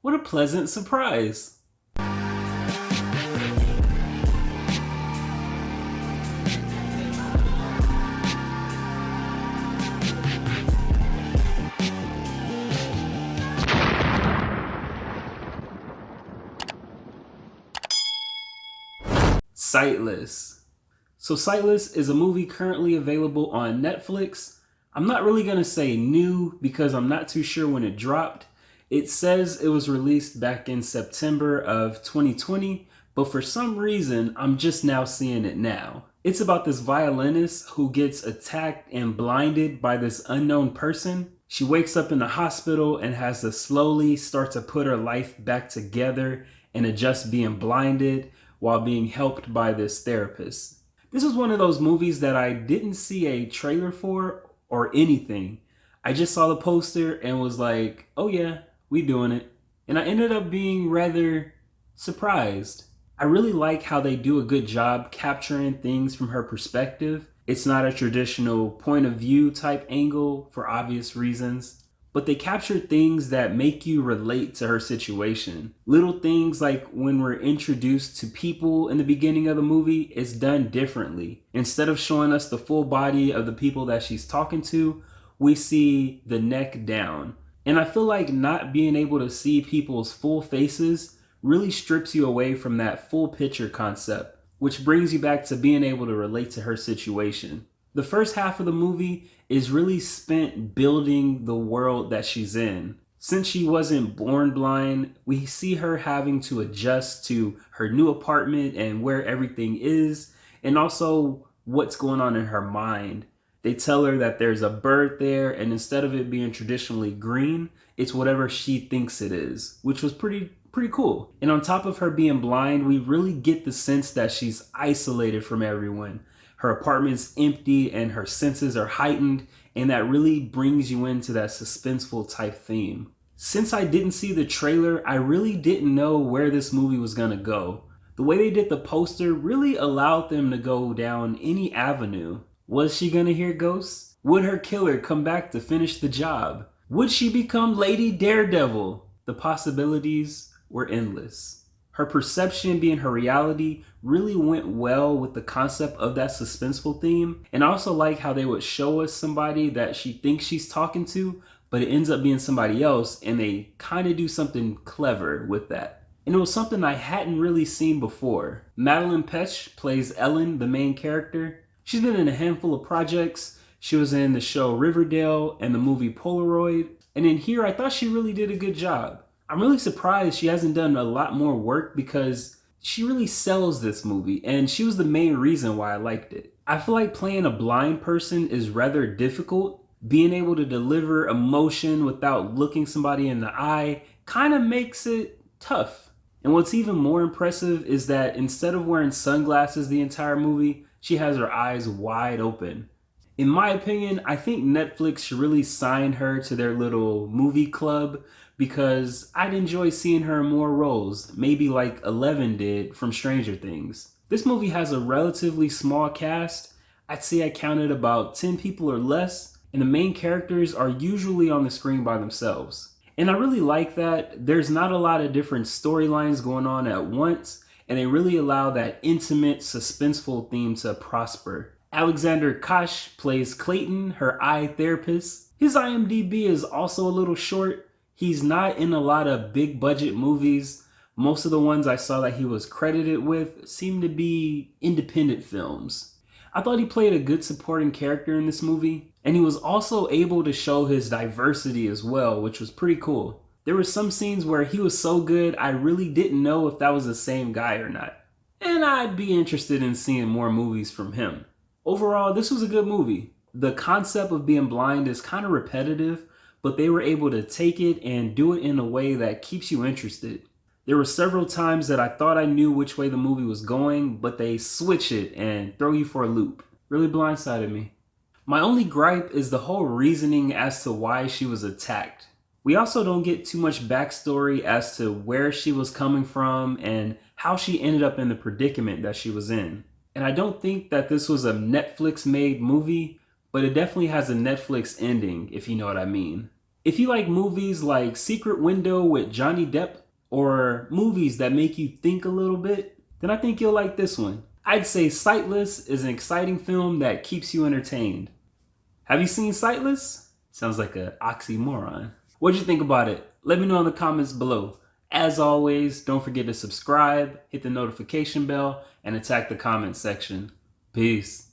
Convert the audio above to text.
What a pleasant surprise. Sightless. So Sightless is a movie currently available on Netflix. I'm not really going to say new because I'm not too sure when it dropped. It says it was released back in September of 2020, but for some reason, I'm just now seeing it now. It's about this violinist who gets attacked and blinded by this unknown person. She wakes up in the hospital and has to slowly start to put her life back together and adjust being blinded while being helped by this therapist. This was one of those movies that I didn't see a trailer for or anything. I just saw the poster and was like, oh yeah, we doing it. And I ended up being rather surprised. I really like how they do a good job capturing things from her perspective. It's not a traditional point of view type angle for obvious reasons, but they capture things that make you relate to her situation. Little things like when we're introduced to people in the beginning of the movie, it's done differently. Instead of showing us the full body of the people that she's talking to, we see the neck down. And I feel like not being able to see people's full faces really strips you away from that full picture concept, which brings you back to being able to relate to her situation. The first half of the movie is really spent building the world that she's in. Since she wasn't born blind, we see her having to adjust to her new apartment and where everything is, and also what's going on in her mind. They tell her that there's a bird there, and instead of it being traditionally green, it's whatever she thinks it is, which was pretty cool. And on top of her being blind, we really get the sense that she's isolated from everyone. Her apartment's empty and her senses are heightened, and that really brings you into that suspenseful type theme. Since I didn't see the trailer, I really didn't know where this movie was gonna go. The way they did the poster really allowed them to go down any avenue. Was she gonna hear ghosts? Would her killer come back to finish the job? Would she become Lady Daredevil? The possibilities were endless. Her perception being her reality really went well with the concept of that suspenseful theme. And I also like how they would show us somebody that she thinks she's talking to, but it ends up being somebody else, and they kind of do something clever with that. And it was something I hadn't really seen before. Madeline Petch plays Ellen, the main character. She's been in a handful of projects. She was in the show Riverdale and the movie Polaroid. And in here, I thought she really did a good job. I'm really surprised she hasn't done a lot more work because she really sells this movie, and she was the main reason why I liked it. I feel like playing a blind person is rather difficult. Being able to deliver emotion without looking somebody in the eye kind of makes it tough. And what's even more impressive is that instead of wearing sunglasses the entire movie, she has her eyes wide open. In my opinion, I think Netflix should really sign her to their little movie club because I'd enjoy seeing her in more roles, maybe like Eleven did from Stranger Things. This movie has a relatively small cast. I'd say I counted about 10 people or less, and the main characters are usually on the screen by themselves. And I really like that there's not a lot of different storylines going on at once, and they really allow that intimate, suspenseful theme to prosper. Alexander Kosh plays Clayton, her eye therapist. His IMDb is also a little short. He's not in a lot of big budget movies. Most of the ones I saw that he was credited with seem to be independent films. I thought he played a good supporting character in this movie, and he was also able to show his diversity as well, which was pretty cool. There were some scenes where he was so good, I really didn't know if that was the same guy or not. And I'd be interested in seeing more movies from him. Overall, this was a good movie. The concept of being blind is kind of repetitive, but they were able to take it and do it in a way that keeps you interested. There were several times that I thought I knew which way the movie was going, but they switch it and throw you for a loop. Really blindsided me. My only gripe is the whole reasoning as to why she was attacked. We also don't get too much backstory as to where she was coming from and how she ended up in the predicament that she was in. And I don't think that this was a Netflix made movie, but it definitely has a Netflix ending, if you know what I mean. If you like movies like Secret Window with Johnny Depp or movies that make you think a little bit, then I think you'll like this one. I'd say Sightless is an exciting film that keeps you entertained. Have you seen Sightless? Sounds like an oxymoron. What'd you think about it? Let me know in the comments below. As always, don't forget to subscribe, hit the notification bell, and attack the comment section. Peace.